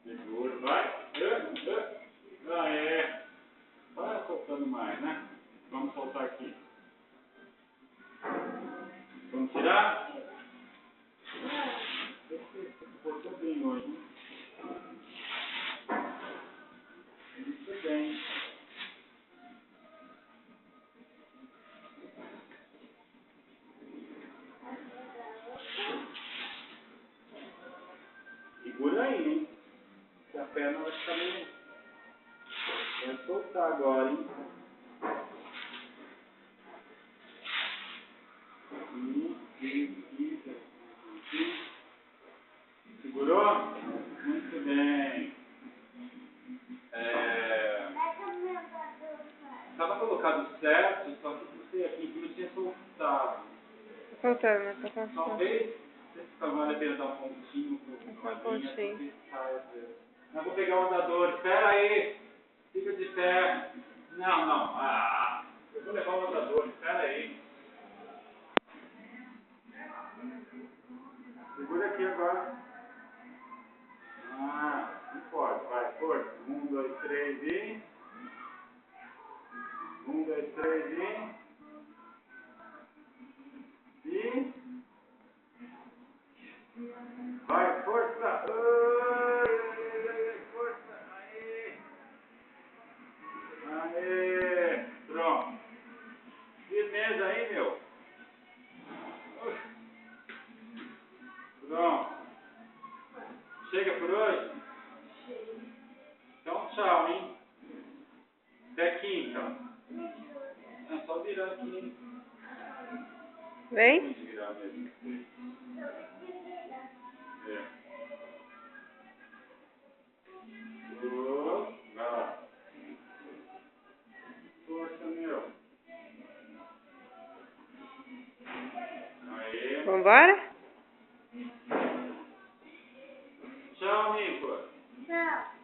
Segura, vai. Aê. Vai soltando mais, né? Vamos soltar aqui. Vamos tirar? Cortou bem hoje. Muito bem. Segura aí, hein? Que a perna vai ficar meio... Vai soltar agora, hein? Segurou? Muito bem. Estava colocado certo, só que você aqui em cima tinha soltado. Tá soltando, né? Tá soltando. Talvez você vale a pena dar um pontinho para a linha, porque saia. Não vou pegar o andador. Espera aí. Fica de pé. Não. Eu vou levar o andador. Espera aí. Segura aqui agora. Não pode. Vai, força. 1, 2, 3 e... 1, 2, 3 e... Vai, força. Força. Aê. Pronto. Firmeza aí, meu. Pronto. Chega por hoje? Então, tchau, hein? Até quinta. É só virar aqui. Vem? Virar mesmo. Vai lá. Força, meu. Aê. Vambora? Tchau, Nico. Tchau.